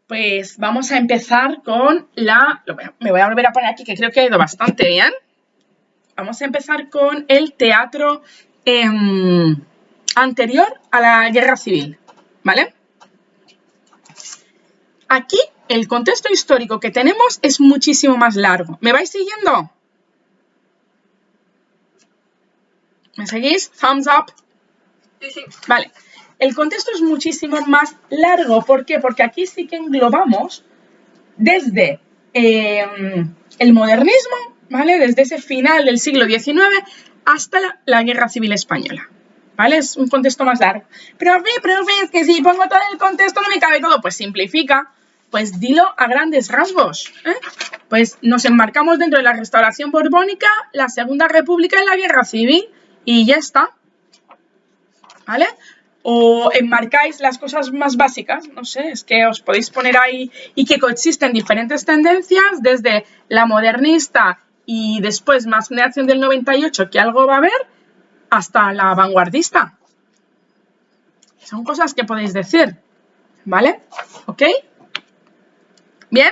Pues vamos a empezar con me voy a volver a poner aquí, que creo que ha ido bastante bien. Vamos a empezar con el teatro anterior a la Guerra Civil, ¿vale? Aquí el contexto histórico que tenemos es muchísimo más largo. ¿Me vais siguiendo? ¿Me seguís? Thumbs up. Sí. Vale. El contexto es muchísimo más largo. ¿Por qué? Porque aquí sí que englobamos desde el modernismo, ¿vale? Desde ese final del siglo XIX hasta la Guerra Civil Española, ¿vale? Es un contexto más largo. Pero es que si pongo todo el contexto no me cabe todo. Pues simplifica, pues dilo a grandes rasgos, ¿eh? Pues nos enmarcamos dentro de la Restauración Borbónica, la Segunda República y la Guerra Civil y ya está, ¿vale? O enmarcáis las cosas más básicas, no sé, es que os podéis poner ahí y que coexisten diferentes tendencias, desde la modernista y después más generación del 98, que algo va a haber, hasta la vanguardista. Son cosas que podéis decir, ¿vale? ¿Ok? ¿Bien?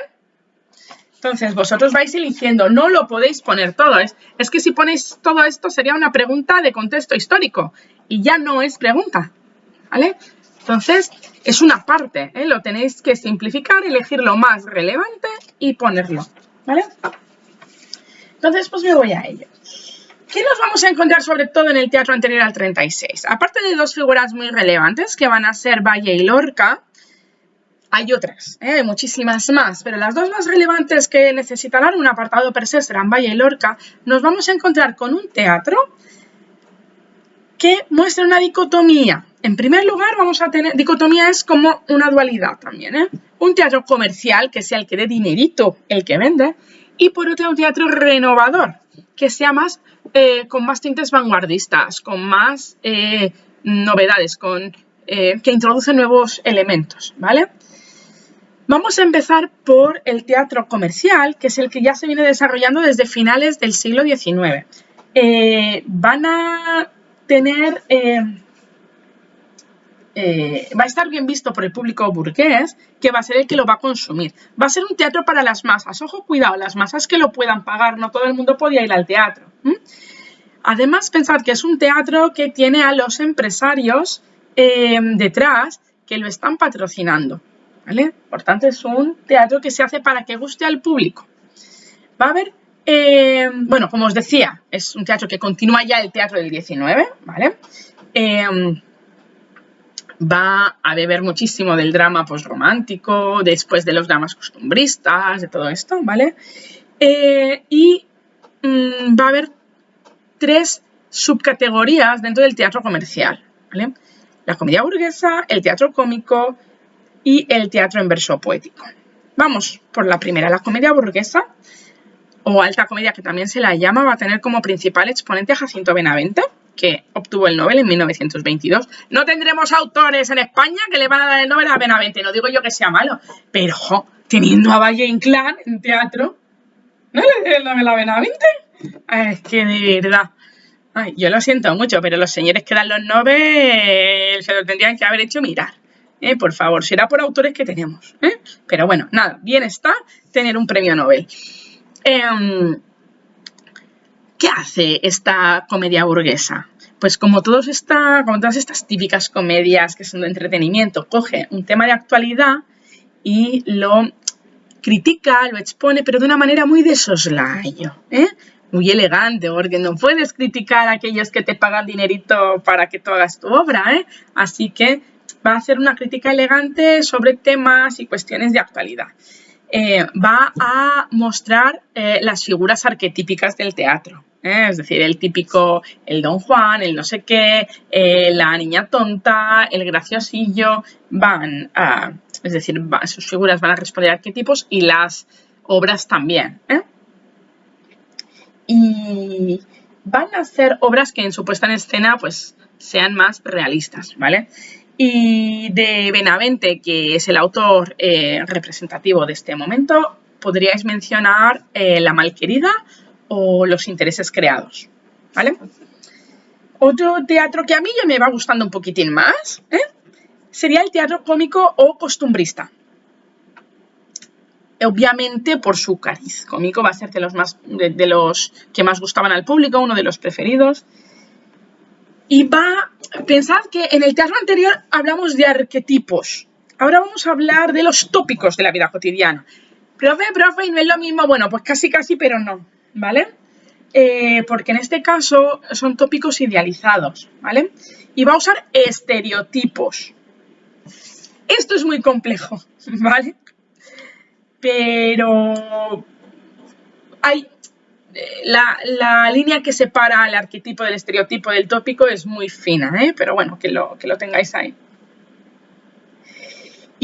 Entonces, vosotros vais eligiendo, no lo podéis poner todo. Es que si ponéis todo esto sería una pregunta de contexto histórico y ya no es pregunta, ¿vale? Entonces, es una parte, ¿eh? Lo tenéis que simplificar, elegir lo más relevante y ponerlo, ¿vale? Entonces, pues me voy a ello. ¿Qué nos vamos a encontrar sobre todo en el teatro anterior al 36? Aparte de dos figuras muy relevantes, que van a ser Valle y Lorca, hay otras, hay muchísimas más, pero las dos más relevantes que necesitarán un apartado per se serán Valle y Lorca. Nos vamos a encontrar con un teatro que muestra una dicotomía. En primer lugar, vamos a tener, dicotomía es como una dualidad también, ¿eh? Un teatro comercial, que sea el que dé dinerito, el que vende, y por otro un teatro renovador, que sea más, con más tintes vanguardistas, con más novedades, que introduce nuevos elementos, ¿vale? Vamos a empezar por el teatro comercial, que es el que ya se viene desarrollando desde finales del siglo XIX. Van a tener, va a estar bien visto por el público burgués, que va a ser el que lo va a consumir. Va a ser un teatro para las masas. Ojo, cuidado, las masas que lo puedan pagar, no todo el mundo podía ir al teatro. Además, pensad que es un teatro que tiene a los empresarios detrás que lo están patrocinando, ¿vale? Por tanto, es un teatro que se hace para que guste al público. Va a haber, bueno, como os decía, es un teatro que continúa ya el teatro del 19, ¿vale? Va a beber muchísimo del drama posromántico, después de los dramas costumbristas, de todo esto, ¿vale? Va a haber tres subcategorías dentro del teatro comercial, ¿vale? La comedia burguesa, el teatro cómico y el teatro en verso poético. Vamos por la primera, la comedia burguesa, o alta comedia, que también se la llama, va a tener como principal exponente a Jacinto Benavente, que obtuvo el Nobel en 1922. No tendremos autores en España que le van a dar el Nobel a Benavente, no digo yo que sea malo, pero teniendo a Valle Inclán en teatro, ¿no le den el Nobel a Benavente? Es que de verdad, ay, yo lo siento mucho, pero los señores que dan los Nobel se lo tendrían que haber hecho mirar. Por favor, será por autores que tenemos. Pero bueno, nada, bien está tener un premio Nobel. ¿Qué hace esta comedia burguesa? Pues como todas estas típicas comedias que son de entretenimiento, coge un tema de actualidad y lo critica, lo expone, pero de una manera muy de soslayo, muy elegante, porque no puedes criticar a aquellos que te pagan dinerito para que tú hagas tu obra, Así que va a hacer una crítica elegante sobre temas y cuestiones de actualidad. Va a mostrar las figuras arquetípicas del teatro, es decir, el típico, el Don Juan, el no sé qué, la niña tonta, el graciosillo, es decir, sus figuras van a responder a arquetipos y las obras también, Y van a ser obras que en su puesta en escena pues sean más realistas, ¿vale? Y de Benavente, que es el autor representativo de este momento, podríais mencionar La Malquerida o Los intereses creados, ¿vale? Otro teatro que a mí ya me va gustando un poquitín más, sería el teatro cómico o costumbrista. obviamente por su cariz cómico va a ser de los que más gustaban al público, uno de los preferidos. Y pensad que en el teatro anterior hablamos de arquetipos. Ahora vamos a hablar de los tópicos de la vida cotidiana. Profe, ¿y no es lo mismo? Bueno, pues casi, pero no, ¿vale? Porque en este caso son tópicos idealizados, ¿vale? Y va a usar estereotipos. Esto es muy complejo, ¿vale? Pero hay la línea que separa el arquetipo del estereotipo del tópico es muy fina, ¿eh? Pero bueno, que lo tengáis ahí.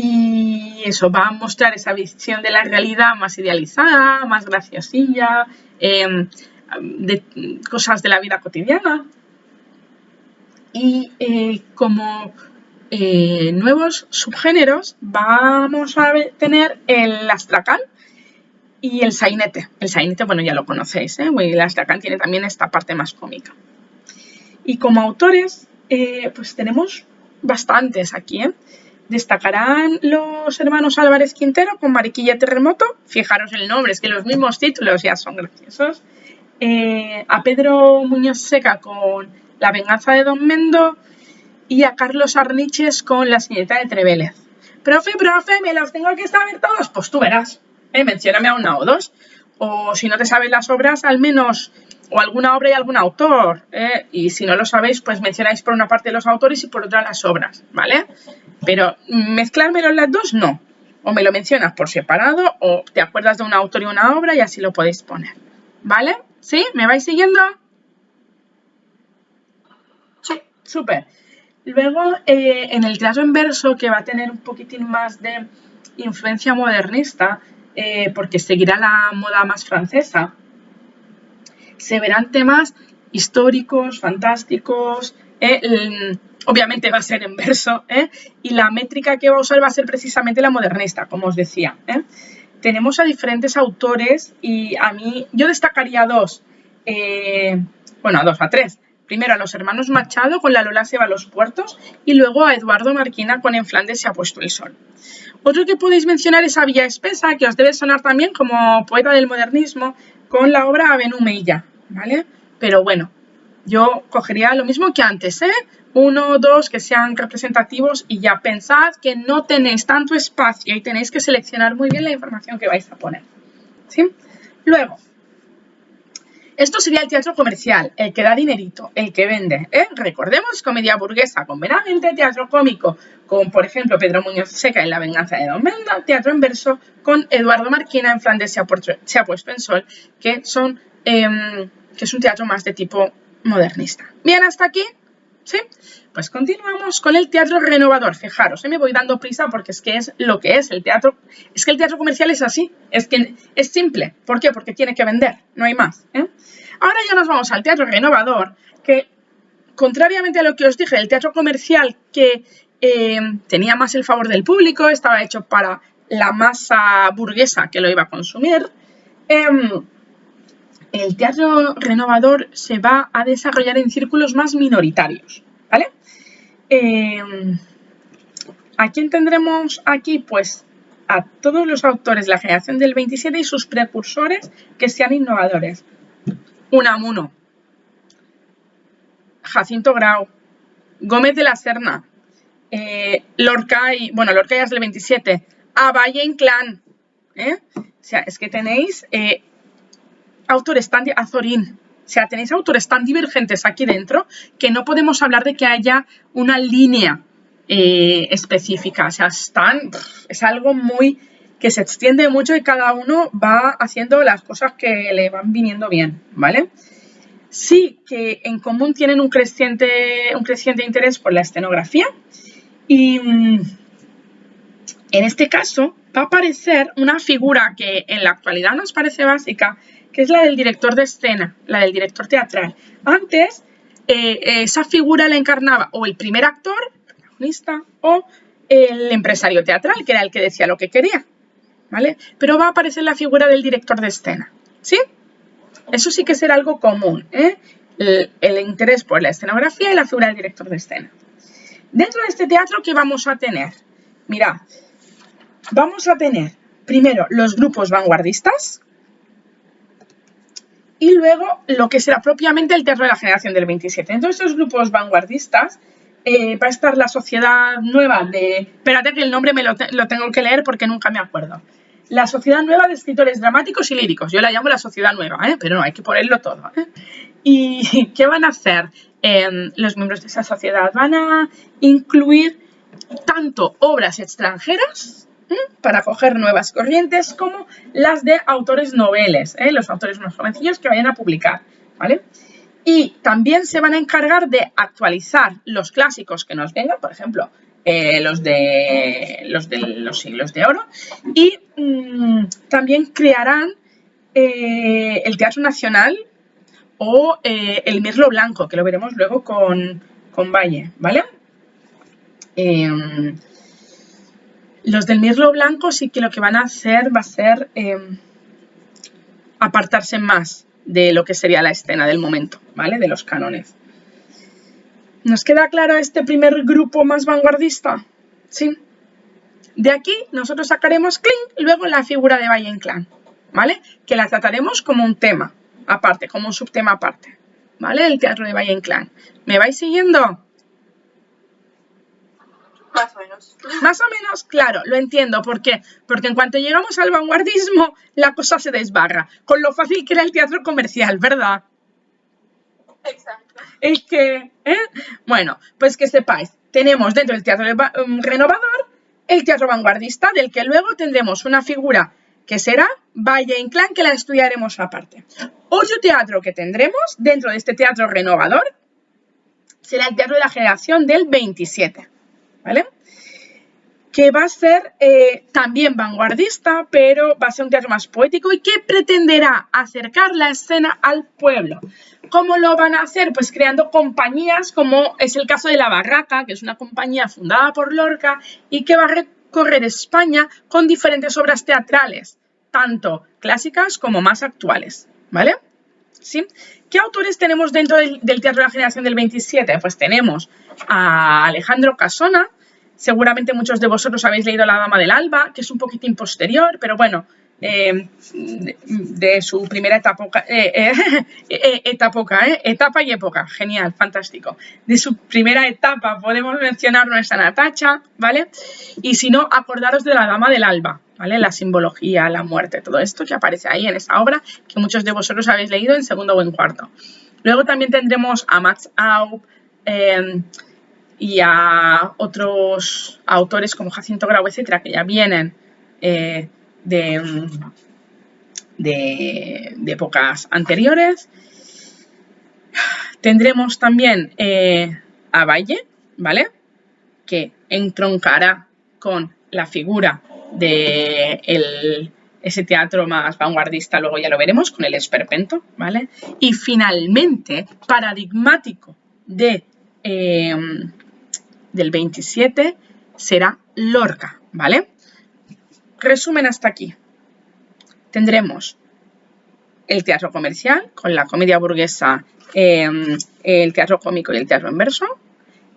Y eso va a mostrar esa visión de la realidad más idealizada, más graciosilla, de cosas de la vida cotidiana. Y como nuevos subgéneros vamos a tener el astracán y el sainete. El sainete, bueno, ya lo conocéis, ¿eh? El astracán tiene también esta parte más cómica. Y como autores, pues tenemos bastantes aquí, ¿eh? Destacarán los hermanos Álvarez Quintero con Mariquilla Terremoto. Fijaros el nombre, es que los mismos títulos ya son graciosos. A Pedro Muñoz Seca con La venganza de Don Mendo y a Carlos Arniches con La señorita de Trevélez. Profe, ¿me los tengo que saber todos? Pues tú verás, mencióname a una o dos. O si no te sabes las obras, al menos, o alguna obra y algún autor. Y si no lo sabéis, pues mencionáis por una parte los autores y por otra las obras, ¿vale? Pero mezclármelo las dos, no. O me lo mencionas por separado o te acuerdas de un autor y una obra y así lo podéis poner, ¿vale? ¿Sí? ¿Me vais siguiendo? Sí, súper. Luego, en el teatro en verso, que va a tener un poquitín más de influencia modernista, porque seguirá la moda más francesa, se verán temas históricos, fantásticos, obviamente va a ser en verso, y la métrica que va a usar va a ser precisamente la modernista, como os decía. Tenemos a diferentes autores y yo destacaría a tres. Primero a los hermanos Machado con La Lola se va a los puertos y luego a Eduardo Marquina con En Flandes se ha puesto el sol. Otro que podéis mencionar es a Villa Espesa, que os debe sonar también como poeta del modernismo, con la obra Avenú Meilla, ¿vale? Pero bueno, yo cogería lo mismo que antes, 1 o 2 que sean representativos y ya pensad que no tenéis tanto espacio y tenéis que seleccionar muy bien la información que vais a poner, ¿sí? Luego, esto sería el teatro comercial, el que da dinerito, el que vende. Recordemos, comedia burguesa con Benavente, teatro cómico con, por ejemplo, Pedro Muñoz Seca en La venganza de Don Mendo, teatro en verso con Eduardo Marquina en Flandes se ha puesto en sol, que es un teatro más de tipo modernista. ¿Bien hasta aquí? ¿Sí? Pues continuamos con el teatro renovador. Fijaros, me voy dando prisa porque es que es lo que es el teatro. Es que el teatro comercial es así, es que es simple. ¿Por qué? Porque tiene que vender, no hay más. Ahora ya nos vamos al teatro renovador, que contrariamente a lo que os dije, el teatro comercial que tenía más el favor del público, estaba hecho para la masa burguesa que lo iba a consumir, el teatro renovador se va a desarrollar en círculos más minoritarios, ¿vale? ¿A quién tendremos aquí? Pues a todos los autores de la generación del 27 y sus precursores que sean innovadores. Unamuno, Jacinto Grau, Gómez de la Serna, Lorca ya es del 27, a Valle Inclán, o sea, es que tenéis autores tan Azorín, o sea, tenéis autores tan divergentes aquí dentro que no podemos hablar de que haya una línea específica, o sea, es algo muy que se extiende mucho y cada uno va haciendo las cosas que le van viniendo bien, ¿vale? Sí que en común tienen un creciente interés por la escenografía y en este caso va a aparecer una figura que en la actualidad nos parece básica, que es la del director de escena, la del director teatral. Antes esa figura la encarnaba o el primer actor, el protagonista, o el empresario teatral, que era el que decía lo que quería, ¿vale? Pero va a aparecer la figura del director de escena, ¿sí? Eso sí que será algo común, el interés por la escenografía y la figura del director de escena. Dentro de este teatro, ¿qué vamos a tener? Mirad, vamos a tener primero los grupos vanguardistas y luego lo que será propiamente el teatro de la generación del 27. Dentro de estos grupos vanguardistas va a estar la Sociedad Nueva de... Espérate que el nombre me lo tengo que leer porque nunca me acuerdo. La Sociedad Nueva de Escritores Dramáticos y Líricos. Yo la llamo la Sociedad Nueva, pero no, hay que ponerlo todo. ¿Y qué van a hacer los miembros de esa sociedad? Van a incluir tanto obras extranjeras para coger nuevas corrientes como las de autores noveles, los autores más jovencillos que vayan a publicar, ¿vale? Y también se van a encargar de actualizar los clásicos que nos vengan, por ejemplo, los de los siglos de oro, y también crearán el Teatro Nacional o el Mirlo Blanco, que lo veremos luego con Valle, ¿vale? Los del Mirlo Blanco sí que lo que van a hacer va a ser apartarse más de lo que sería la escena del momento, ¿vale? De los cánones. ¿Nos queda claro este primer grupo más vanguardista? Sí. De aquí nosotros sacaremos luego la figura de Valle Inclán, ¿vale? Que la trataremos como un tema aparte, como un subtema aparte, ¿vale? El teatro de Valle Inclán. ¿Me vais siguiendo? Más o menos. Más o menos, claro, lo entiendo. ¿Por qué? Porque en cuanto llegamos al vanguardismo, la cosa se desbarra. Con lo fácil que era el teatro comercial, ¿verdad? Exacto. Es que, bueno, pues que sepáis, tenemos dentro del teatro renovador el teatro vanguardista, del que luego tendremos una figura que será Valle Inclán, que la estudiaremos aparte. Otro teatro que tendremos dentro de este teatro renovador será el teatro de la generación del 27. ¿Vale? Que va a ser también vanguardista, pero va a ser un teatro más poético y que pretenderá acercar la escena al pueblo. ¿Cómo lo van a hacer? Pues creando compañías, como es el caso de La Barraca, que es una compañía fundada por Lorca y que va a recorrer España con diferentes obras teatrales, tanto clásicas como más actuales, ¿vale? ¿Sí? ¿Qué autores tenemos dentro del teatro de la generación del 27? Pues tenemos a Alejandro Casona. Seguramente muchos de vosotros habéis leído La Dama del Alba, que es un poquitín posterior, pero bueno, de su primera etapa y época, genial, fantástico. De su primera etapa podemos mencionar nuestra Natacha, ¿vale? Y si no, acordaros de La Dama del Alba, ¿vale? La simbología, la muerte, todo esto que aparece ahí en esa obra, que muchos de vosotros habéis leído en segundo o en cuarto. Luego también tendremos a Max Aub, y a otros autores como Jacinto Grau, etcétera, que ya vienen de épocas anteriores. Tendremos también a Valle, ¿vale? Que entroncará con la figura de ese teatro más vanguardista, luego ya lo veremos, con el esperpento, ¿vale? Y finalmente, paradigmático del 27 será Lorca, ¿vale? Resumen hasta aquí. Tendremos el teatro comercial con la comedia burguesa, el teatro cómico y el teatro en verso,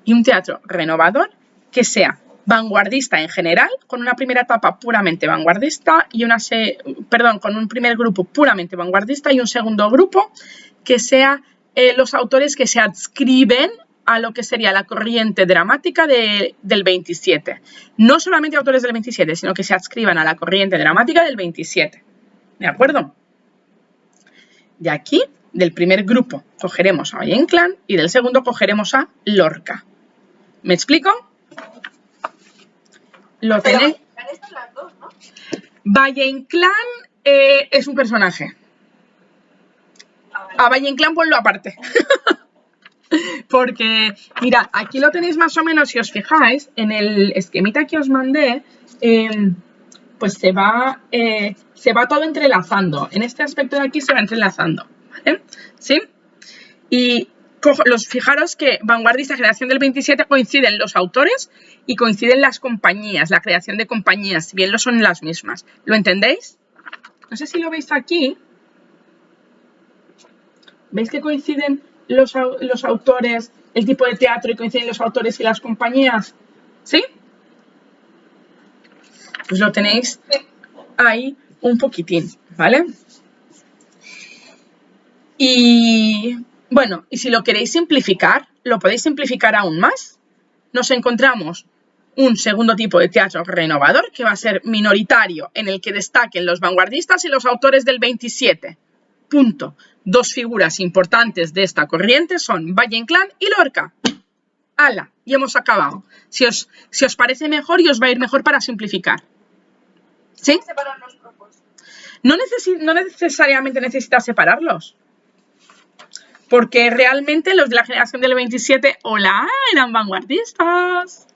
y un teatro renovador que sea vanguardista en general, con una primera etapa puramente vanguardista y con un primer grupo puramente vanguardista y un segundo grupo que sea los autores que se adscriben a lo que sería la corriente dramática del 27. No solamente autores del 27, sino que se adscriban a la corriente dramática del 27. ¿De acuerdo? De aquí, del primer grupo, cogeremos a Valle Inclán y del segundo cogeremos a Lorca. ¿Me explico? Lo tenéis. Están las dos, ¿no? Valle Inclán es un personaje. A Valle Inclán ponlo aparte. Porque, mirad, aquí lo tenéis más o menos, si os fijáis, en el esquemita que os mandé, pues se va todo entrelazando. En este aspecto de aquí se va entrelazando, ¿vale? ¿Sí? Y fijaros que vanguardista, generación del 27, coinciden los autores y coinciden las compañías, la creación de compañías, si bien lo son las mismas. ¿Lo entendéis? No sé si lo veis aquí. ¿Veis que coinciden los autores, el tipo de teatro, y coinciden los autores y las compañías? ¿Sí? Pues lo tenéis ahí un poquitín, ¿vale? Y bueno, y si lo queréis simplificar, lo podéis simplificar aún más. Nos encontramos un segundo tipo de teatro renovador que va a ser minoritario, en el que destaquen los vanguardistas y los autores del 27. Punto. Dos figuras importantes de esta corriente son Valle Inclán y Lorca. ¡Hala! Y hemos acabado. Si os parece mejor y os va a ir mejor para simplificar. ¿Sí? Separar los grupos. No necesariamente necesitas separarlos. Porque realmente los de la generación del 27, hola, eran vanguardistas.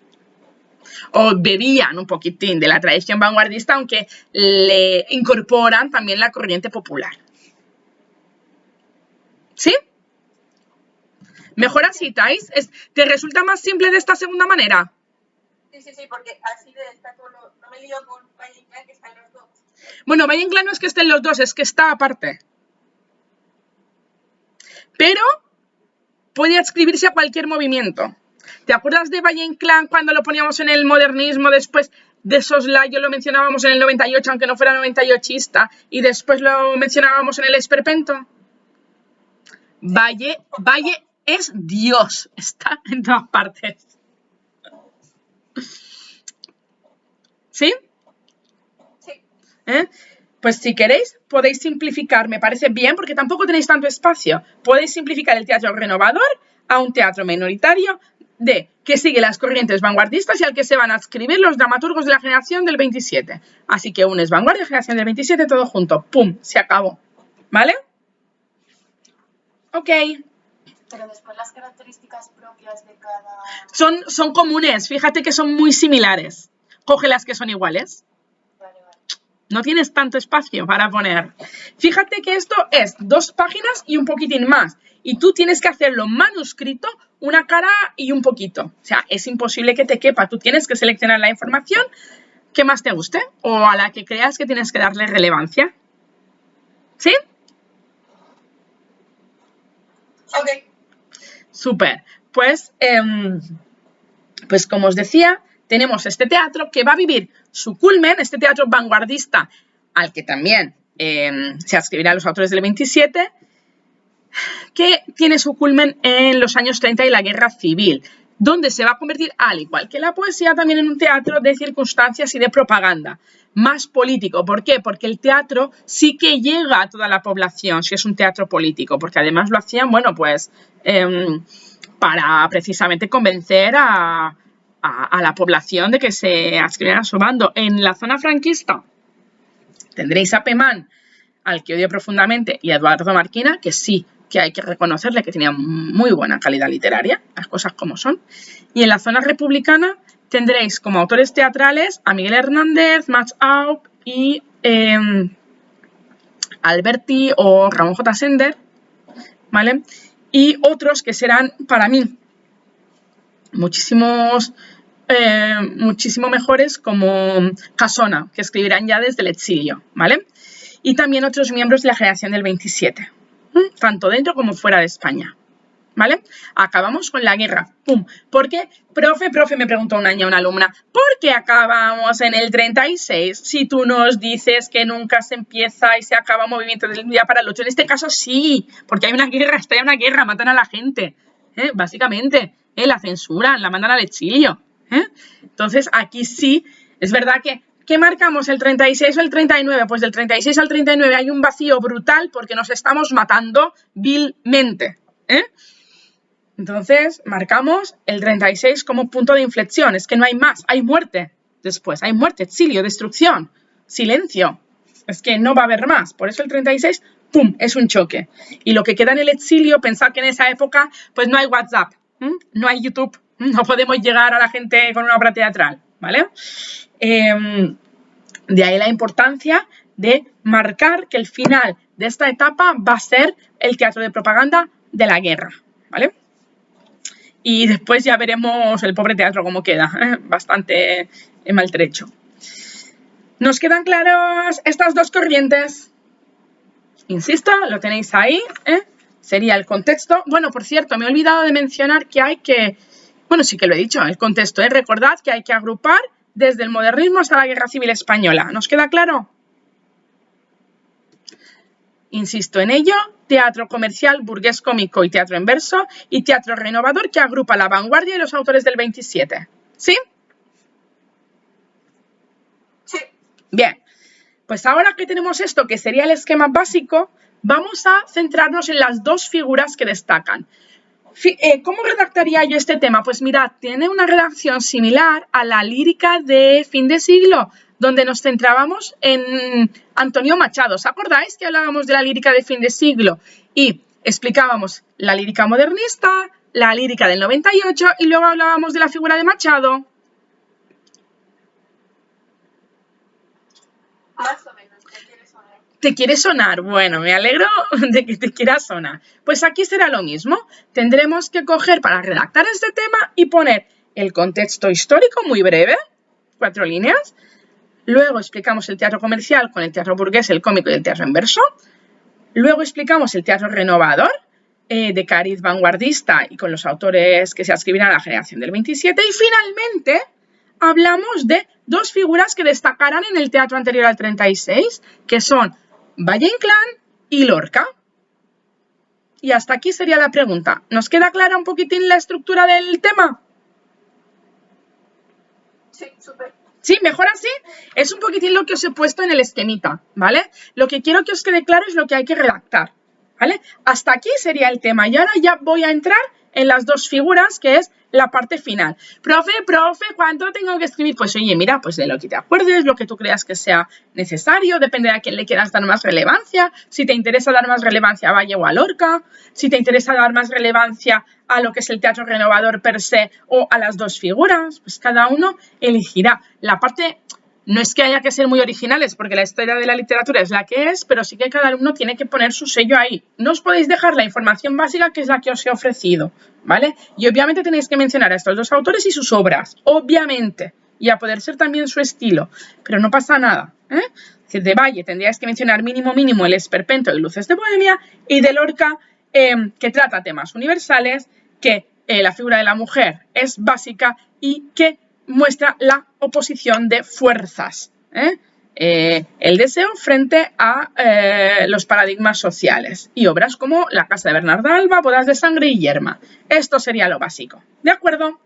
O bebían un poquitín de la tradición vanguardista, aunque le incorporan también la corriente popular. ¿Sí? ¿Mejor así, Thais? ¿Te resulta más simple de esta segunda manera? Sí, porque así de esta no me lío con Valle Inclán, que están los dos. Bueno, Valle Inclán no es que estén los dos, es que está aparte. Pero puede adscribirse a cualquier movimiento. ¿Te acuerdas de Valle Inclán cuando lo poníamos en el modernismo? Después de soslayo lo mencionábamos en el 98, aunque no fuera 98ista, y después lo mencionábamos en el esperpento. Valle es Dios, está en todas partes. ¿Sí? Sí. Pues si queréis, podéis simplificar, me parece bien, porque tampoco tenéis tanto espacio. Podéis simplificar el teatro renovador a un teatro minoritario que sigue las corrientes vanguardistas y al que se van a adscribir los dramaturgos de la generación del 27. Así que unes vanguardia, generación del 27, todo junto. ¡Pum! Se acabó. ¿Vale? Ok. Pero después las características propias de cada... Son comunes, fíjate que son muy similares. Coge las que son iguales. Vale. No tienes tanto espacio para poner. Fíjate que esto es 2 páginas y un poquitín más. Y tú tienes que hacerlo manuscrito, una cara y un poquito. O sea, es imposible que te quepa. Tú tienes que seleccionar la información que más te guste o a la que creas que tienes que darle relevancia. ¿Sí? Ok. Súper. Pues como os decía, tenemos este teatro que va a vivir su culmen, este teatro vanguardista, al que también se adscribirán los autores del 27, que tiene su culmen en los años 30 y la Guerra Civil, donde se va a convertir, al igual que la poesía, también en un teatro de circunstancias y de propaganda, más político. ¿Por qué? Porque el teatro sí que llega a toda la población, si es un teatro político, porque además lo hacían, bueno, pues para precisamente convencer a la población de que se adscribieran a su bando. En la zona franquista tendréis a Pemán, al que odio profundamente, y a Eduardo Marquina, que sí, que hay que reconocerle que tenía muy buena calidad literaria, las cosas como son. Y en la zona republicana tendréis como autores teatrales a Miguel Hernández, Max Aup y Alberti o Ramón J. Sender, ¿vale? Y otros que serán, para mí, muchísimo mejores, como Casona, que escribirán ya desde el exilio, ¿vale? Y también otros miembros de la generación del 27, tanto dentro como fuera de España, ¿vale? Acabamos con la guerra, ¡pum! ¿Por qué? Profe, me preguntó un año una alumna, ¿por qué acabamos en el 36 si tú nos dices que nunca se empieza y se acaba un movimiento del día para el otro? En este caso sí, porque hay una guerra, está en una guerra, matan a la gente, básicamente, la censuran, la mandan al exilio, Entonces aquí sí, es verdad que ¿qué marcamos? ¿El 36 o el 39? Pues del 36 al 39 hay un vacío brutal porque nos estamos matando vilmente, Entonces marcamos el 36 como punto de inflexión. Es que no hay más, hay muerte después, hay muerte, exilio, destrucción, silencio. Es que no va a haber más. Por eso el 36, ¡pum!, es un choque. Y lo que queda en el exilio, pensad que en esa época pues no hay WhatsApp, no hay YouTube, no podemos llegar a la gente con una obra teatral, ¿vale? De ahí la importancia de marcar que el final de esta etapa va a ser el teatro de propaganda de la guerra, ¿vale? Y después ya veremos el pobre teatro cómo queda, bastante maltrecho. ¿Nos quedan claras estas dos corrientes? Insisto, lo tenéis ahí, Sería el contexto. Bueno, por cierto, me he olvidado de mencionar que hay que... Bueno, sí que lo he dicho, el contexto, Recordad que hay que agrupar desde el modernismo hasta la Guerra Civil Española. ¿Nos queda claro? Insisto en ello, teatro comercial, burgués cómico y teatro en verso, y teatro renovador que agrupa la vanguardia y los autores del 27. ¿Sí? Sí. Bien, pues ahora que tenemos esto, que sería el esquema básico, vamos a centrarnos en las dos figuras que destacan. ¿Cómo redactaría yo este tema? Pues mirad, tiene una redacción similar a la lírica de fin de siglo, donde nos centrábamos en Antonio Machado. ¿Os acordáis que hablábamos de la lírica de fin de siglo? Y explicábamos la lírica modernista, la lírica del 98 y luego hablábamos de la figura de Machado. Más o menos, ¿te quiere sonar? ¿Te quiere sonar? Bueno, me alegro de que te quiera sonar. Pues aquí será lo mismo. Tendremos que coger para redactar este tema y poner el contexto histórico muy breve, 4 líneas. Luego explicamos el teatro comercial con el teatro burgués, el cómico y el teatro en verso. Luego explicamos el teatro renovador, de cariz vanguardista y con los autores que se adscribirán a la generación del 27. Y finalmente hablamos de dos figuras que destacarán en el teatro anterior al 36, que son Valle Inclán y Lorca. Y hasta aquí sería la pregunta. ¿Nos queda clara un poquitín la estructura del tema? Sí, súper. ¿Sí? ¿Mejor así? Es un poquitín lo que os he puesto en el esquemita, ¿vale? Lo que quiero que os quede claro es lo que hay que redactar, ¿vale? Hasta aquí sería el tema. Y ahora ya voy a entrar en las dos figuras, que es la parte final. Profe, ¿cuánto tengo que escribir? Pues oye, mira, pues de lo que te acuerdes, lo que tú creas que sea necesario, depende de a quién le quieras dar más relevancia. Si te interesa dar más relevancia a Valle o a Lorca, si te interesa dar más relevancia a lo que es el teatro renovador per se o a las dos figuras, pues cada uno elegirá. La parte, no es que haya que ser muy originales, porque la historia de la literatura es la que es, pero sí que cada uno tiene que poner su sello ahí. No os podéis dejar la información básica, que es la que os he ofrecido, ¿vale? Y obviamente tenéis que mencionar a estos dos autores y sus obras, obviamente, y a poder ser también su estilo, pero no pasa nada, ¿eh? Es decir, de Valle tendríais que mencionar mínimo el Esperpento y Luces de Bohemia, y de Lorca, que trata temas universales, que la figura de la mujer es básica y que muestra la oposición de fuerzas, el deseo frente a los paradigmas sociales, y obras como La casa de Bernarda Alba, Bodas de sangre y Yerma. Esto sería lo básico, ¿de acuerdo?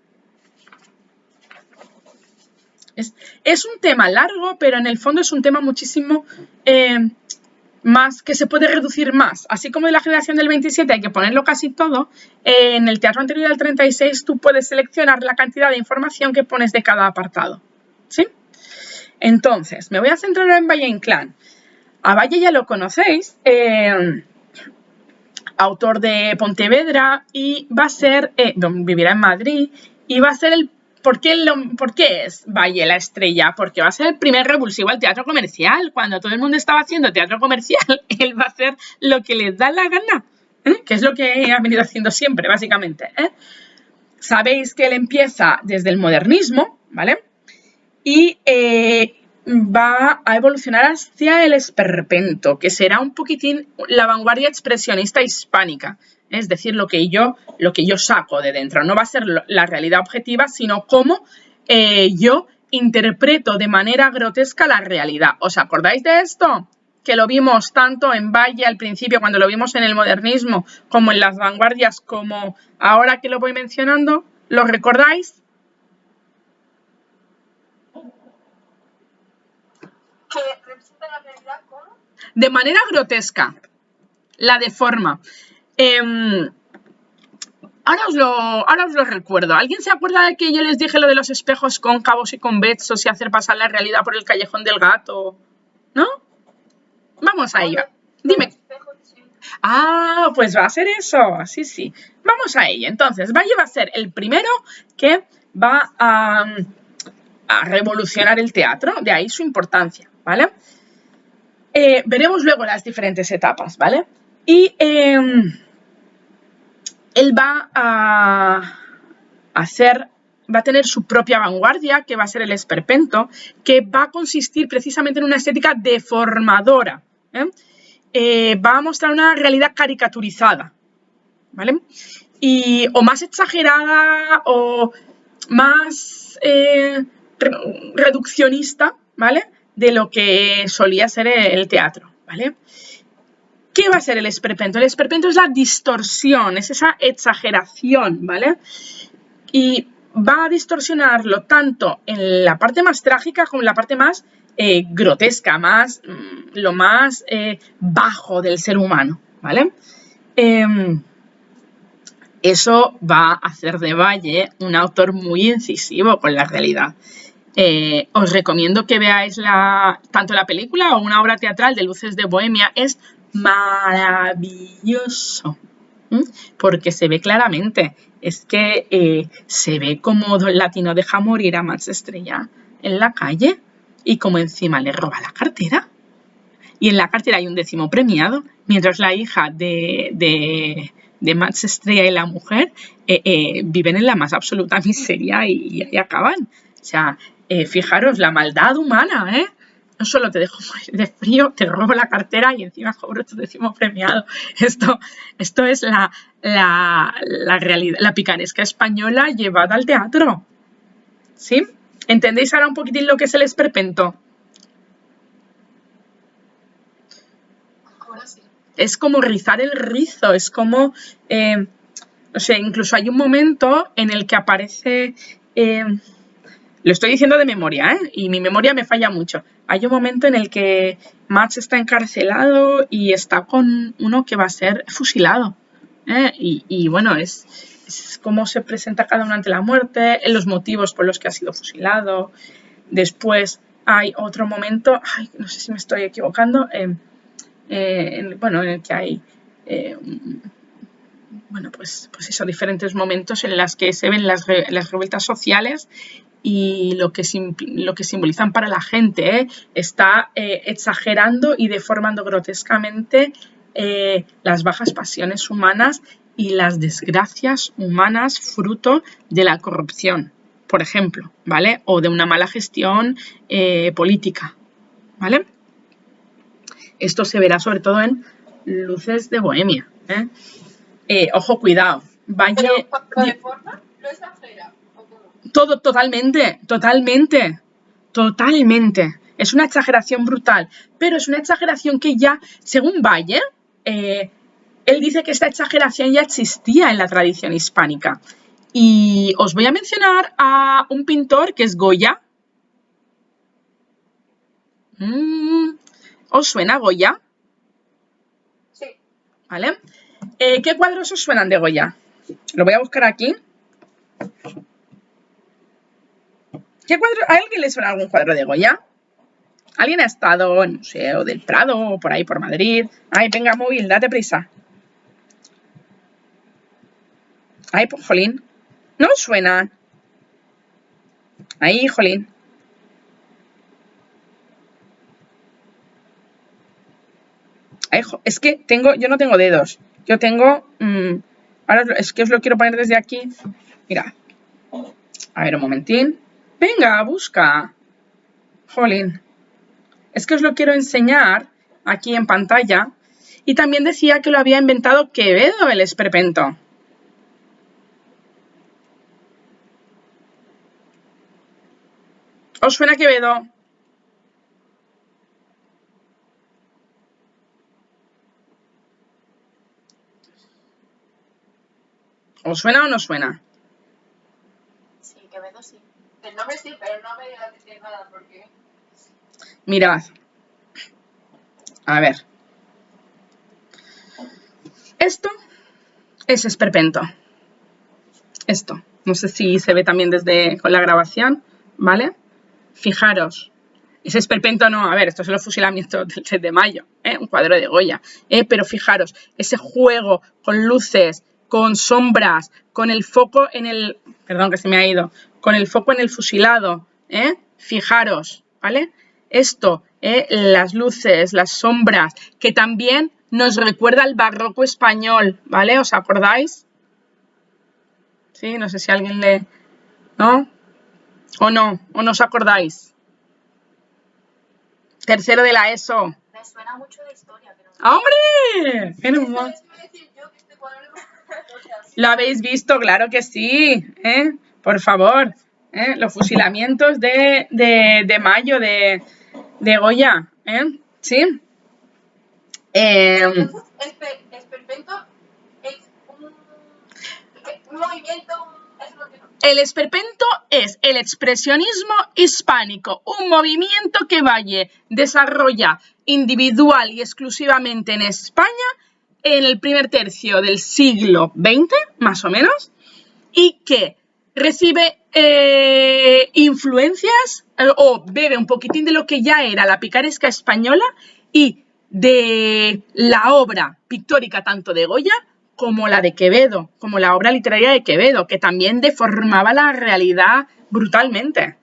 Es un tema largo, pero en el fondo es un tema muchísimo más, que se puede reducir más. Así como en la generación del 27 hay que ponerlo casi todo, en el teatro anterior al 36 tú puedes seleccionar la cantidad de información que pones de cada apartado, ¿sí? Entonces, me voy a centrar en Valle Inclán. A Valle ya lo conocéis, autor de Pontevedra, y va a ser, vivirá en Madrid, y va a ser el ¿Por qué es Valle la estrella? Porque va a ser el primer revulsivo al teatro comercial. Cuando todo el mundo estaba haciendo teatro comercial, él va a hacer lo que les da la gana, que es lo que ha venido haciendo siempre, básicamente. Sabéis que él empieza desde el modernismo, ¿vale? Y va a evolucionar hacia el esperpento, que será un poquitín la vanguardia expresionista hispánica. Es decir, lo que yo saco de dentro. No va a ser la realidad objetiva, sino cómo yo interpreto de manera grotesca la realidad. ¿Os acordáis de esto? Que lo vimos tanto en Valle al principio, cuando lo vimos en el modernismo, como en las vanguardias, como ahora que lo voy mencionando. ¿Lo recordáis? ¿Que representa la realidad cómo? De manera grotesca. La deforma. Ahora os lo recuerdo. ¿Alguien se acuerda de que yo les dije lo de los espejos cóncavos y convexos y hacer pasar la realidad por el callejón del gato? ¿No? Vamos a ello. Dime. Ah, pues va a ser eso. Sí, sí. Vamos a ello. Entonces, Valle va a ser el primero que va a revolucionar el teatro. De ahí su importancia, ¿vale? Veremos luego las diferentes etapas, ¿vale? Y él va a tener su propia vanguardia, que va a ser el esperpento, que va a consistir precisamente en una estética deformadora. Va a mostrar una realidad caricaturizada, ¿vale? O más exagerada o más reduccionista, ¿vale? De lo que solía ser el teatro, ¿vale? ¿Qué va a ser el esperpento? El esperpento es la distorsión, es esa exageración, ¿vale? Y va a distorsionarlo tanto en la parte más trágica como en la parte más grotesca, más lo más bajo del ser humano, ¿vale? Eso va a hacer de Valle un autor muy incisivo con la realidad. Os recomiendo que veáis tanto la película o una obra teatral de Luces de Bohemia. Es maravilloso, porque se ve claramente. Es que se ve como Don Latino deja morir a Max Estrella en la calle y como encima le roba la cartera. Y en la cartera hay un 10º premiado, mientras la hija de Max Estrella y la mujer viven en la más absoluta miseria y acaban. O sea, fijaros, la maldad humana, ¿eh? No solo te dejo morir de frío, te robo la cartera y encima cobro tu 10º premiado. Esto es la realidad, la picaresca española llevada al teatro. ¿Sí? ¿Entendéis ahora un poquitín lo que es el esperpento? Ahora sí. Es como rizar el rizo, es como, o sea, incluso hay un momento en el que aparece, lo estoy diciendo de memoria, y mi memoria me falla mucho. Hay un momento en el que Max está encarcelado y está con uno que va a ser fusilado. Y bueno, es cómo se presenta cada uno ante la muerte, los motivos por los que ha sido fusilado. Después hay otro momento, no sé si me estoy equivocando, bueno, en el que hay bueno, pues eso, diferentes momentos en los que se ven las revueltas sociales y lo que simbolizan para la gente. Está exagerando y deformando grotescamente las bajas pasiones humanas y las desgracias humanas fruto de la corrupción, por ejemplo, ¿vale? O de una mala gestión política, ¿vale? Esto se verá sobre todo en Luces de Bohemia. Ojo, cuidado. Valle. ¿Pero cuando deforma, lo exagera? ¿O cómo? Todo, totalmente. Es una exageración brutal, pero es una exageración que ya, según Valle, él dice que esta exageración ya existía en la tradición hispánica. Y os voy a mencionar a un pintor que es Goya. ¿Os suena Goya? Sí. ¿Vale? ¿Qué cuadros os suenan de Goya? Lo voy a buscar aquí. ¿A alguien le suena algún cuadro de Goya? ¿Alguien ha estado en el Museo del Prado o por ahí por Madrid? Ay, venga, móvil, date prisa. Ay, pues, jolín. ¿No os suena? Ahí, jolín. Ay, es que yo no tengo dedos. Yo tengo... ahora es que os lo quiero poner desde aquí. Mira. A ver, un momentín. Venga, busca. Jolín. Es que os lo quiero enseñar aquí en pantalla. Y también decía que lo había inventado Quevedo, el esperpento. ¿Os suena Quevedo? ¿Os suena o no suena? Sí, Quevedo sí. El nombre sí, pero no me digas que nada, porque... Mirad. A ver. Esto es esperpento. Esto. No sé si se ve también con la grabación, ¿vale? Fijaros. Es esperpento, no. A ver, estos son los fusilamientos del 3 de mayo, un cuadro de Goya. Pero fijaros, ese juego con luces, con sombras, con el foco en el... Perdón, que se me ha ido. Con el foco en el fusilado, fijaros, ¿vale? Esto, las luces, las sombras, que también nos recuerda al barroco español, ¿vale? ¿Os acordáis? Sí, no sé si alguien ¿no? ¿O no? ¿O no os acordáis? Tercero de la ESO. Me suena mucho de historia, pero... ¡Hombre! Menos mal. Eso iba a decir yo, que este cuadro no... ¿Lo habéis visto? Claro que sí, por favor. Los fusilamientos de mayo de Goya, ¿sí? Entonces, esperpento es un movimiento, es lo que no. El esperpento es el expresionismo hispánico, un movimiento que Valle desarrolla individual y exclusivamente en España en el primer tercio del siglo XX, más o menos, y que recibe influencias o bebe un poquitín de lo que ya era la picaresca española y de la obra pictórica tanto de Goya como la de Quevedo, como la obra literaria de Quevedo, que también deformaba la realidad brutalmente.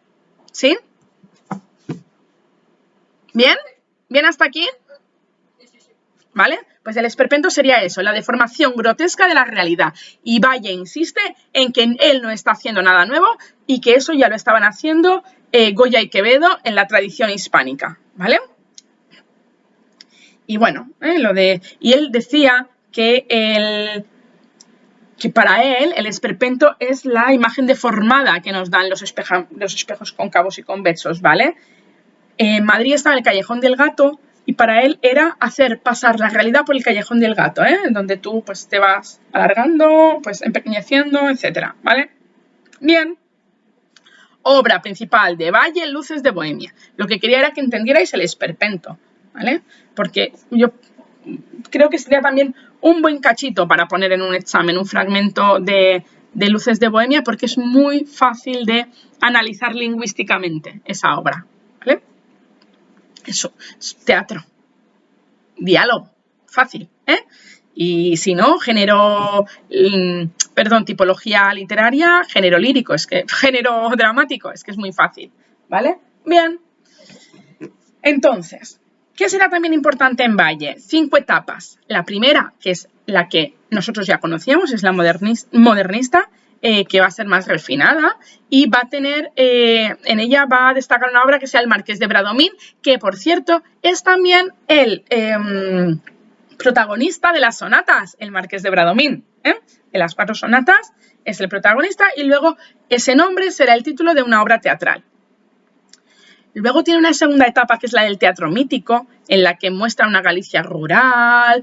¿Sí? ¿Bien? ¿Bien hasta aquí? ¿Vale? Pues el esperpento sería eso, la deformación grotesca de la realidad. Y Valle insiste en que él no está haciendo nada nuevo y que eso ya lo estaban haciendo Goya y Quevedo en la tradición hispánica. ¿Vale? Y bueno, y él decía que para él el esperpento es la imagen deformada que nos dan los espejos cóncavos y convexos, ¿vale? En Madrid estaba el Callejón del Gato y para él era hacer pasar la realidad por el Callejón del Gato, donde tú pues te vas alargando, pues empequeñeciendo, etcétera, ¿vale? Bien. Obra principal de Valle, Luces de Bohemia. Lo que quería era que entendierais el esperpento, ¿vale? Porque yo creo que sería también un buen cachito para poner en un examen un fragmento de Luces de Bohemia porque es muy fácil de analizar lingüísticamente esa obra, ¿vale? Eso, es teatro, diálogo, fácil, ¿eh? Y si no, tipología literaria, género lírico, género dramático, es que es muy fácil, ¿vale? Bien. Entonces, ¿qué será también importante en Valle? 5 etapas. La primera, que es la que nosotros ya conocíamos, es la modernista, que va a ser más refinada y va a tener, en ella va a destacar una obra que sea el Marqués de Bradomín, que por cierto es también el protagonista de las sonatas, el Marqués de Bradomín. De las 4 sonatas es el protagonista y luego ese nombre será el título de una obra teatral. Luego tiene una segunda etapa que es la del teatro mítico, en la que muestra una Galicia rural,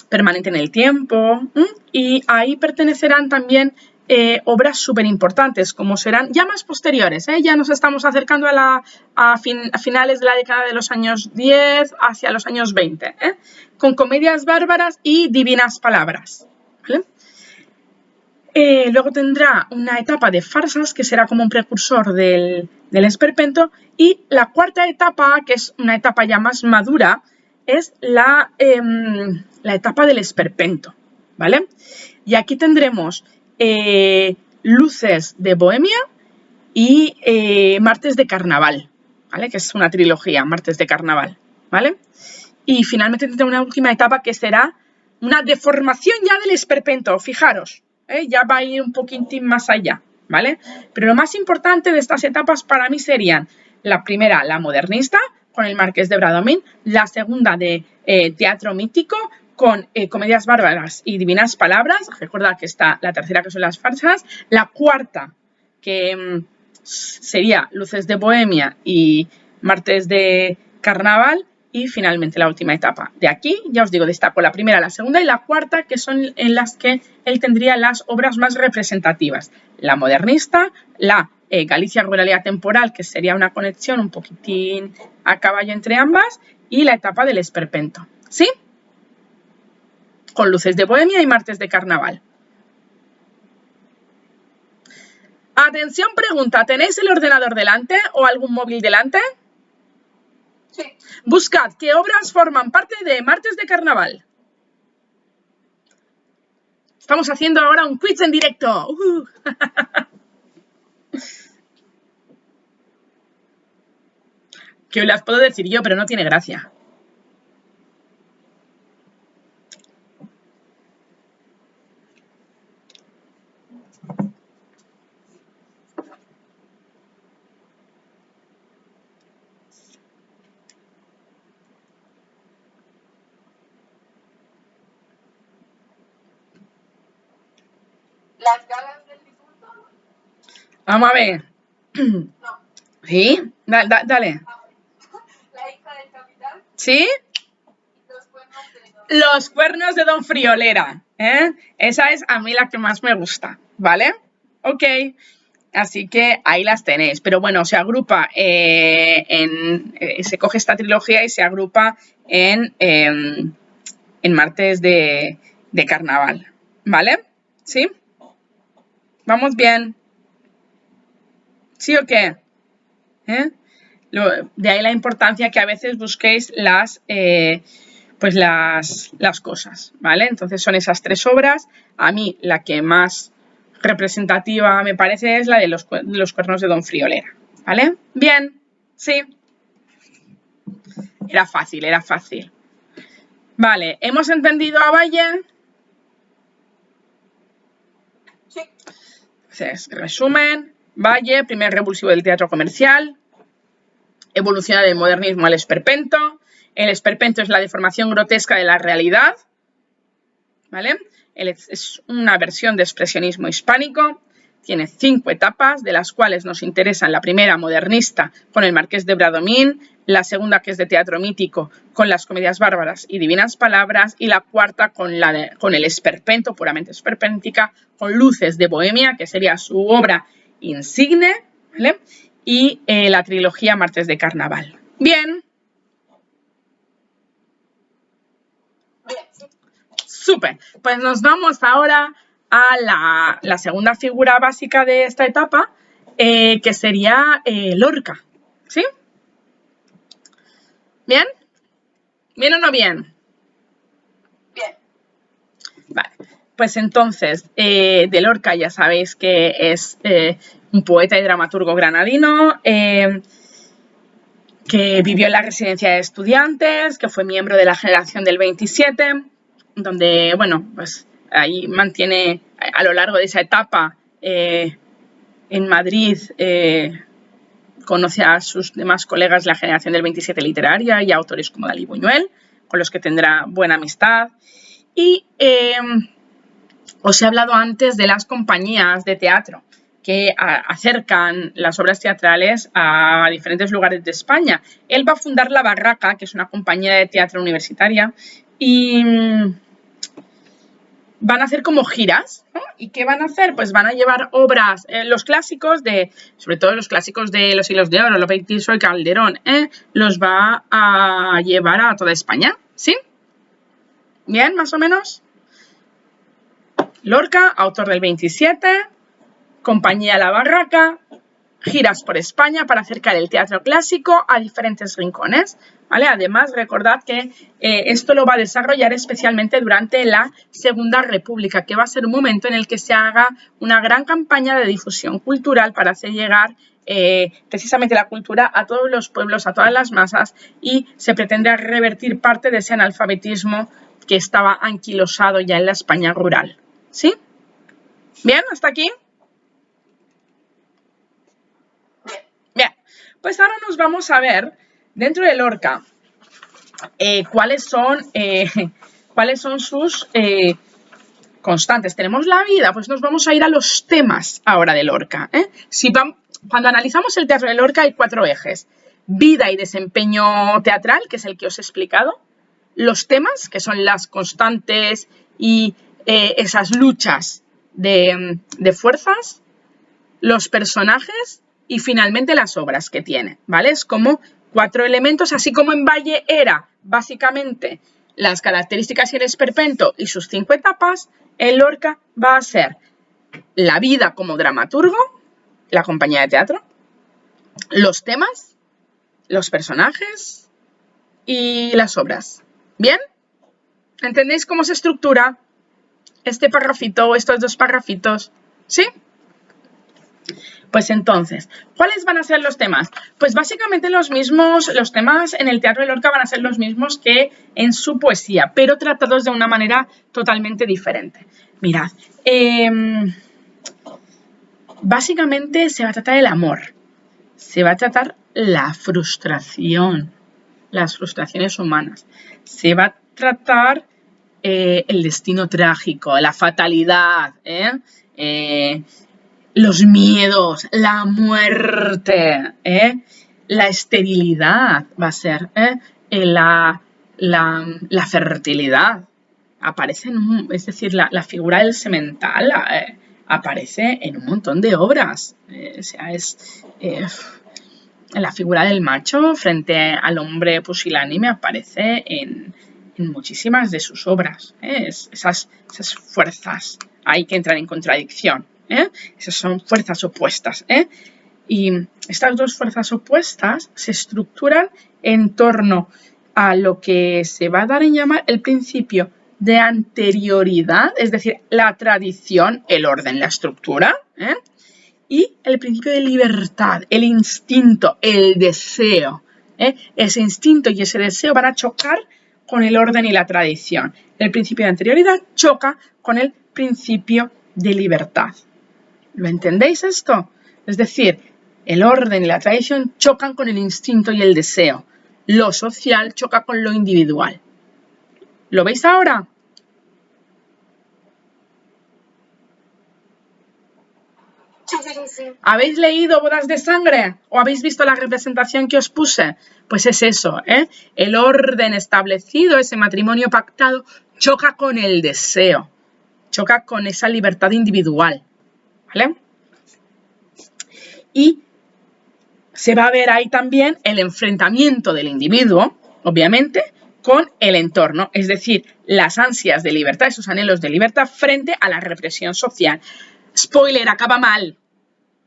permanente en el tiempo, y ahí pertenecerán también obras súper importantes, como serán ya más posteriores, ya nos estamos acercando a finales de la década de los años 10 hacia los años 20, con comedias bárbaras y divinas palabras, ¿vale? Luego tendrá una etapa de farsas, que será como un precursor del esperpento, y la cuarta etapa, que es una etapa ya más madura, es la etapa del esperpento, ¿vale? Y aquí tendremos Luces de Bohemia y Martes de Carnaval, ¿vale? Que es una trilogía, Martes de Carnaval, ¿vale? Y finalmente tendrá una última etapa que será una deformación ya del esperpento, fijaros. Ya va a ir un poquitín más allá, ¿vale? Pero lo más importante de estas etapas para mí serían la primera, la modernista, con el Marqués de Bradomín, la segunda de teatro mítico, con comedias bárbaras y divinas palabras, recordad que está la tercera que son las farsas, la cuarta que sería Luces de Bohemia y Martes de Carnaval, y finalmente la última etapa. De aquí, ya os digo, destaco la primera, la segunda y la cuarta, que son en las que él tendría las obras más representativas. La modernista, la Galicia Ruralidad Temporal, que sería una conexión un poquitín a caballo entre ambas, y la etapa del esperpento. ¿Sí? Con Luces de Bohemia y Martes de Carnaval. Atención, pregunta, ¿tenéis el ordenador delante o algún móvil delante? Sí. Buscad qué obras forman parte de Martes de Carnaval. Estamos haciendo ahora un quiz en directo. Que os las puedo decir yo, pero no tiene gracia. Las galas del difunto. Vamos a ver. No. ¿Sí? Dale. La hija del capitán. ¿Sí? Los cuentos Los cuernos de Don Friolera, ¿eh? Esa es a mí la que más me gusta, ¿vale? Ok, así que ahí las tenéis. Pero bueno, se agrupa se coge esta trilogía y se agrupa en martes de carnaval, ¿vale? ¿Sí? ¿Vamos bien? ¿Sí o qué? De ahí la importancia que a veces busquéis las cosas, ¿vale? Entonces son esas 3 obras. A mí la que más representativa me parece es la de los cuernos de Don Friolera, ¿vale? Bien, sí. Era fácil, era fácil. Vale, ¿hemos entendido a Valle? Sí. Entonces, resumen, Valle, primer revulsivo del teatro comercial, evoluciona del modernismo al esperpento. El esperpento es la deformación grotesca de la realidad, ¿vale? Es una versión de expresionismo hispánico. Tiene 5 etapas, de las cuales nos interesan la primera, modernista, con el Marqués de Bradomín, la segunda, que es de teatro mítico, con las comedias bárbaras y divinas palabras, y la cuarta con el esperpento, puramente esperpéntica, con Luces de Bohemia, que sería su obra insigne, ¿vale? Y la trilogía Martes de Carnaval. Bien. Bien, sí. Súper. Pues nos vamos ahora a la segunda figura básica de esta etapa, que sería Lorca. ¿Sí? ¿Bien? ¿Bien o no bien? Bien. Vale. Pues entonces, de Lorca ya sabéis que es un poeta y dramaturgo granadino, que vivió en la residencia de estudiantes, que fue miembro de la generación del 27, donde, bueno, pues ahí mantiene a lo largo de esa etapa en Madrid, conoce a sus demás colegas de la generación del 27 literaria y a autores como Dalí Buñuel, con los que tendrá buena amistad. Y os he hablado antes de las compañías de teatro que acercan las obras teatrales a diferentes lugares de España. Él va a fundar La Barraca, que es una compañía de teatro universitaria, y van a hacer como giras, ¿no? ¿Y qué van a hacer? Pues van a llevar obras, los clásicos sobre todo los clásicos de los siglos de oro, Lope Tirso y Calderón, los va a llevar a toda España, ¿sí? ¿Bien, más o menos? Lorca, autor del 27, compañía La Barraca, giras por España para acercar el teatro clásico a diferentes rincones, ¿vale? Además, recordad que esto lo va a desarrollar especialmente durante la Segunda República, que va a ser un momento en el que se haga una gran campaña de difusión cultural para hacer llegar precisamente la cultura a todos los pueblos, a todas las masas, y se pretende revertir parte de ese analfabetismo que estaba anquilosado ya en la España rural, ¿sí? ¿Bien? ¿Hasta aquí? Bien, pues ahora nos vamos a ver, dentro de Lorca, cuáles son sus constantes. Tenemos la vida, pues nos vamos a ir a los temas ahora de Lorca. Cuando analizamos el teatro de Lorca hay 4 ejes. Vida y desempeño teatral, que es el que os he explicado. Los temas, que son las constantes y esas luchas de fuerzas. Los personajes y finalmente las obras que tiene, ¿vale? Es como 4 elementos, así como en Valle era básicamente las características y el esperpento y sus 5 etapas, en Lorca va a ser la vida como dramaturgo, la compañía de teatro, los temas, los personajes y las obras. ¿Bien? ¿Entendéis cómo se estructura este parrafito o estos 2 parrafitos? ¿Sí? Pues entonces, ¿cuáles van a ser los temas? Pues básicamente los temas en el teatro de Lorca van a ser los mismos que en su poesía, pero tratados de una manera totalmente diferente. Mirad, básicamente se va a tratar el amor, se va a tratar la frustración, las frustraciones humanas, se va a tratar el destino trágico, la fatalidad, los miedos, la muerte, la esterilidad va a ser, la fertilidad. Aparece es decir, la figura del semental aparece en un montón de obras. O sea, es la figura del macho frente al hombre pusilánime aparece en muchísimas de sus obras. Esas fuerzas hay que entrar en contradicción. Esas son fuerzas opuestas. Y estas dos fuerzas opuestas se estructuran en torno a lo que se va a dar en llamar el principio de anterioridad, es decir, la tradición, el orden, la estructura, y el principio de libertad, el instinto, el deseo. Ese instinto y ese deseo van a chocar con el orden y la tradición. El principio de anterioridad choca con el principio de libertad. ¿Lo entendéis esto? Es decir, el orden y la tradición chocan con el instinto y el deseo. Lo social choca con lo individual. ¿Lo veis ahora? Sí. ¿Habéis leído Bodas de Sangre? ¿O habéis visto la representación que os puse? Pues es eso, El orden establecido, ese matrimonio pactado, choca con el deseo. Choca con esa libertad individual. ¿Vale? Y se va a ver ahí también el enfrentamiento del individuo, obviamente, con el entorno, es decir, las ansias de libertad, esos anhelos de libertad frente a la represión social. Spoiler, acaba mal.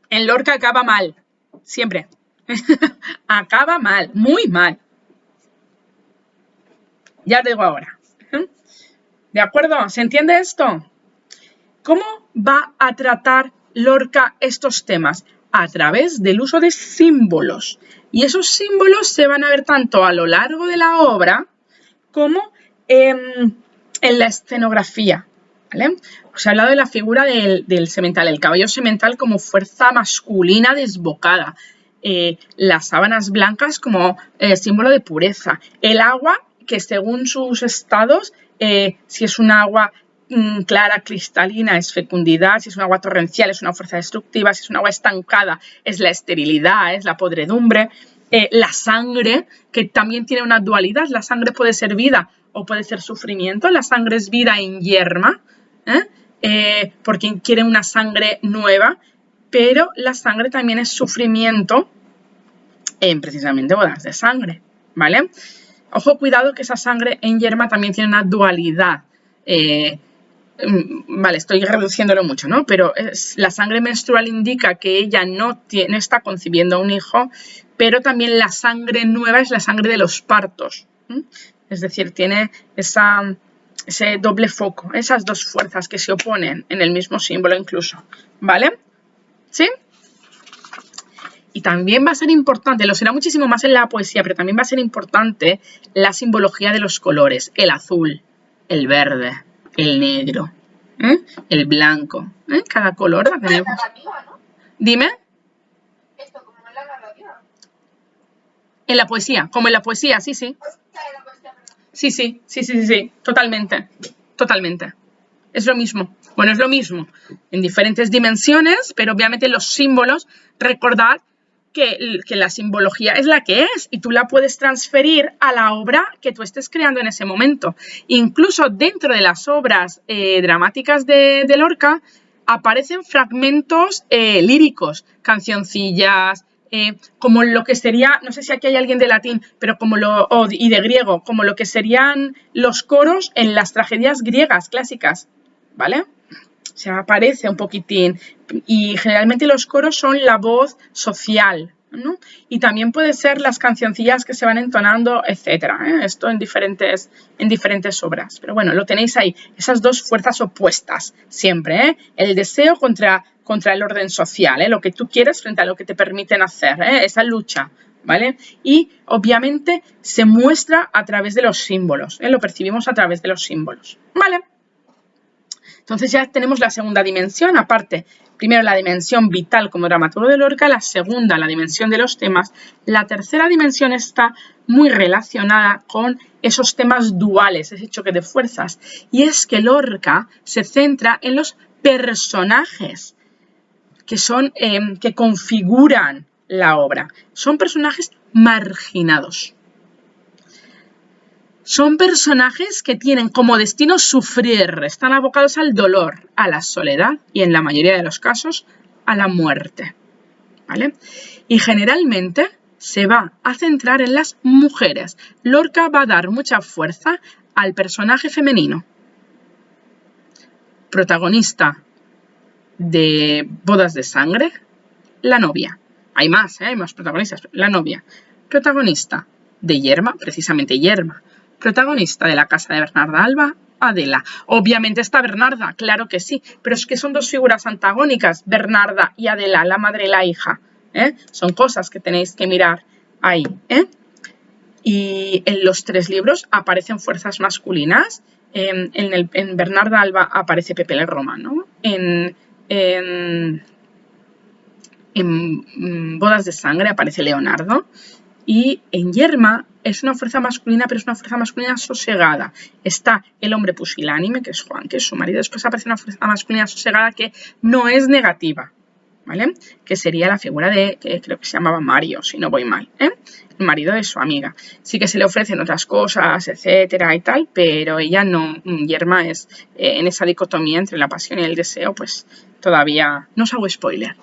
En Lorca acaba mal, siempre. Acaba mal, muy mal. Ya te digo ahora. ¿De acuerdo? ¿Se entiende esto? ¿Cómo va a tratar Lorca estos temas? A través del uso de símbolos. Y esos símbolos se van a ver tanto a lo largo de la obra como en la escenografía. ¿Vale? Os he hablado de la figura del semental, el caballo semental como fuerza masculina desbocada. Las sábanas blancas como símbolo de pureza. El agua, que según sus estados, si es un agua clara, cristalina, es fecundidad, si es un agua torrencial, es una fuerza destructiva, si es un agua estancada, es la esterilidad, es la podredumbre. La sangre, que también tiene una dualidad, la sangre puede ser vida o puede ser sufrimiento, la sangre es vida en yerma, porque quiere una sangre nueva, pero la sangre también es sufrimiento en precisamente bodas de sangre, ¿vale? Ojo, cuidado que esa sangre en yerma también tiene una dualidad. Vale, estoy reduciéndolo mucho, ¿no? Pero la sangre menstrual indica que ella no está concibiendo un hijo, pero también la sangre nueva es la sangre de los partos. Es decir, tiene ese doble foco, esas dos fuerzas que se oponen en el mismo símbolo incluso, ¿vale? ¿Sí? Y también va a ser importante, lo será muchísimo más en la poesía, pero también va a ser importante la simbología de los colores, el azul, el verde, el negro, el blanco, cada color va a tener... ¿No? Dime. Esto, como en la narrativa. En la poesía, como en la poesía, sí, sí. Sí, totalmente, totalmente. Es lo mismo, bueno, es lo mismo, en diferentes dimensiones, pero obviamente los símbolos, recordad que la simbología es la que es y tú la puedes transferir a la obra que tú estés creando en ese momento. Incluso dentro de las obras dramáticas de Lorca aparecen fragmentos líricos, cancioncillas, como lo que sería, no sé si aquí hay alguien de latín, pero y de griego, como lo que serían los coros en las tragedias griegas clásicas, ¿vale? O sea, aparece un poquitín y generalmente los coros son la voz social, ¿no? Y también puede ser las cancioncillas que se van entonando, etcétera, Esto en diferentes obras. Pero bueno, lo tenéis ahí, esas dos fuerzas opuestas siempre, El deseo contra el orden social, lo que tú quieres frente a lo que te permiten hacer, esa lucha, ¿vale? Y obviamente se muestra a través de los símbolos, lo percibimos a través de los símbolos, ¿vale? Entonces ya tenemos la segunda dimensión, aparte, primero la dimensión vital como dramaturgo de Lorca, la segunda, la dimensión de los temas, la tercera dimensión está muy relacionada con esos temas duales, ese choque de fuerzas, y es que Lorca se centra en los personajes que configuran la obra. Son personajes marginados. Son personajes que tienen como destino sufrir, están abocados al dolor, a la soledad y en la mayoría de los casos a la muerte, ¿vale? Y generalmente se va a centrar en las mujeres. Lorca va a dar mucha fuerza al personaje femenino. Protagonista de Bodas de Sangre, la novia. Hay más protagonistas. La novia. Protagonista de Yerma, precisamente Yerma. Protagonista de La casa de Bernarda Alba, Adela. Obviamente está Bernarda, claro que sí, pero es que son dos figuras antagónicas, Bernarda y Adela, la madre y la hija. Son cosas que tenéis que mirar ahí. Y en los 3 libros aparecen fuerzas masculinas. En Bernarda Alba aparece Pepe el Romano. En Bodas de Sangre aparece Leonardo. Y en Yerma es una fuerza masculina, pero es una fuerza masculina sosegada. Está el hombre pusilánime, que es Juan, que es su marido. Después aparece una fuerza masculina sosegada que no es negativa, ¿vale? Que sería la figura de, que creo que se llamaba Mario, si no voy mal, el marido de su amiga. Sí que se le ofrecen otras cosas, etcétera y tal, pero ella no, Yerma es en esa dicotomía entre la pasión y el deseo, pues todavía no os hago spoiler.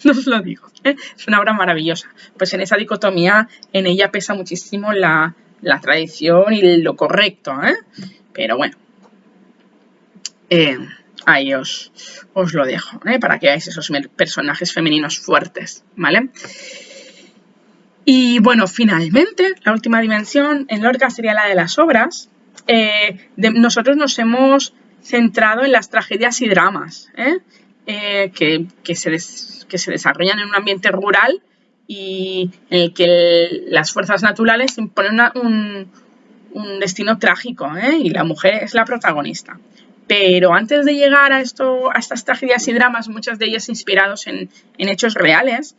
No os lo digo, es una obra maravillosa. Pues en esa dicotomía, en ella pesa muchísimo la tradición y lo correcto, pero bueno, ahí os lo dejo, para que veáis esos personajes femeninos fuertes, ¿vale? Y bueno, finalmente, la última dimensión en Lorca sería la de las obras. Nosotros nos hemos centrado en las tragedias y dramas, que se desarrollan en un ambiente rural y en el que las fuerzas naturales imponen un destino trágico, y la mujer es la protagonista. Pero antes de llegar a estas tragedias y dramas, muchas de ellas inspirados en hechos reales,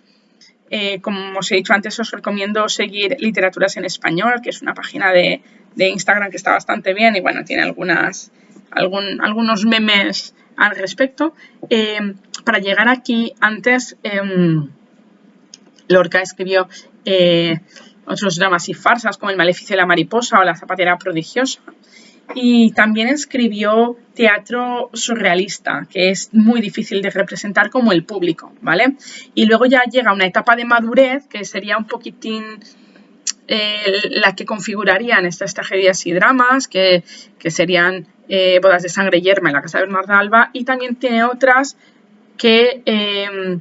como os he dicho antes, os recomiendo seguir Literaturas en Español, que es una página de Instagram que está bastante bien y bueno, tiene algunos memes al respecto. Para llegar aquí, antes Lorca escribió otros dramas y farsas como El maleficio de la mariposa o La zapatera prodigiosa. Y también escribió teatro surrealista, que es muy difícil de representar como el público, ¿vale? Y luego ya llega una etapa de madurez, que sería un poquitín la que configurarían estas tragedias y dramas, que serían Bodas de Sangre, Yerma y La casa de Bernarda Alba, y también tiene otras que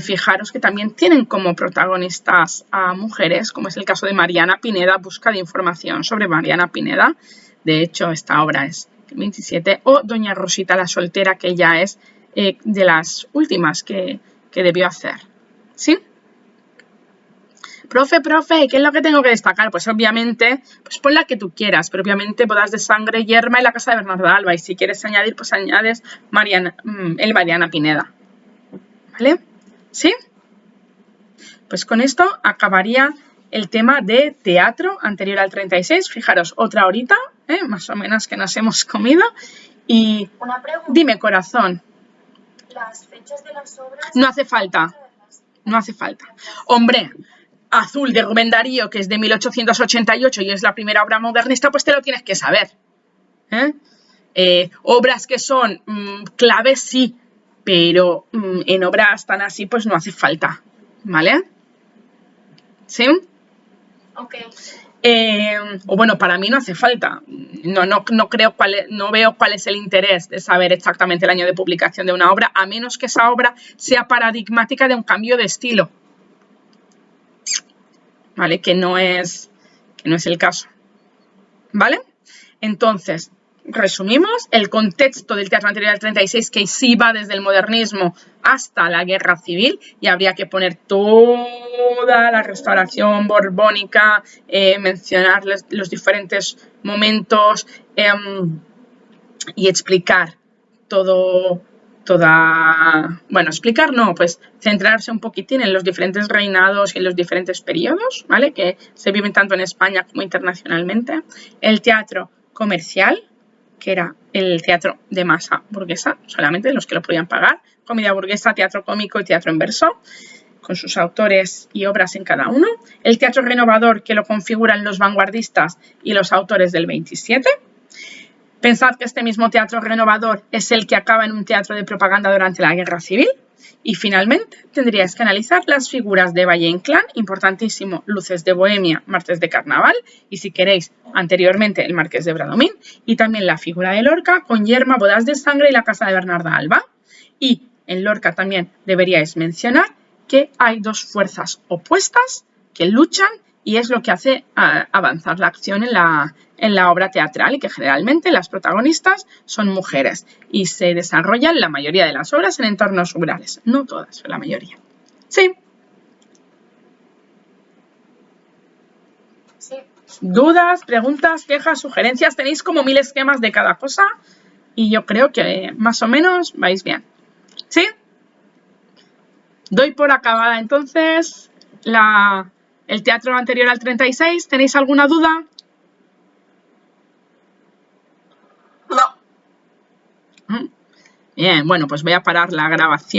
fijaros que también tienen como protagonistas a mujeres, como es el caso de Mariana Pineda, Busca de información sobre Mariana Pineda. De hecho, esta obra es del 27, o Doña Rosita la soltera, que ya es de las últimas que debió hacer. ¿Sí? Profe, ¿qué es lo que tengo que destacar? Pues obviamente, pues pon la que tú quieras, pero obviamente Bodas de Sangre, Yerma y La casa de Bernarda Alba. Y si quieres añadir, pues añades Mariana Pineda. ¿Vale? ¿Sí? Pues con esto acabaría el tema de teatro anterior al 36. Fijaros, otra horita, más o menos, que nos hemos comido. Y una pregunta. Dime, corazón. Las fechas de las obras... No hace falta. No hace falta. Hombre, Azul de Rubén Darío, que es de 1888 y es la primera obra modernista, pues te lo tienes que saber. Obras que son claves, sí, pero en obras tan así, pues no hace falta. ¿Vale? ¿Sí? Ok. O bueno, para mí no hace falta. No veo cuál es el interés de saber exactamente el año de publicación de una obra, a menos que esa obra sea paradigmática de un cambio de estilo. ¿Vale? Que no es el caso. ¿Vale? Entonces, resumimos, el contexto del teatro anterior al 36, que sí va desde el modernismo hasta la guerra civil, y habría que poner toda la restauración borbónica, mencionar los diferentes momentos y explicar explicar no, pues centrarse un poquitín en los diferentes reinados y en los diferentes periodos, ¿vale? Que se viven tanto en España como internacionalmente. El teatro comercial, que era el teatro de masa burguesa, solamente los que lo podían pagar, comedia burguesa, teatro cómico y teatro en verso, con sus autores y obras en cada uno. El teatro renovador, que lo configuran los vanguardistas y los autores del 27. Pensad que este mismo teatro renovador es el que acaba en un teatro de propaganda durante la Guerra Civil. Y finalmente tendríais que analizar las figuras de Valle Inclán, importantísimo, Luces de Bohemia, Martes de Carnaval, y si queréis, anteriormente el Marqués de Bradomín, y también la figura de Lorca con Yerma, Bodas de Sangre y la Casa de Bernarda Alba. Y en Lorca también deberíais mencionar que hay dos fuerzas opuestas que luchan y es lo que hace avanzar la acción en la obra teatral y que generalmente las protagonistas son mujeres y se desarrollan la mayoría de las obras en entornos rurales, no todas, la mayoría. ¿Sí? Sí. ¿Dudas, preguntas, quejas, sugerencias? Tenéis como 1000 esquemas de cada cosa y yo creo que más o menos vais bien. ¿Sí? Doy por acabada entonces el teatro anterior al 36. ¿Tenéis alguna duda? No. Bien, bueno, pues voy a parar la grabación.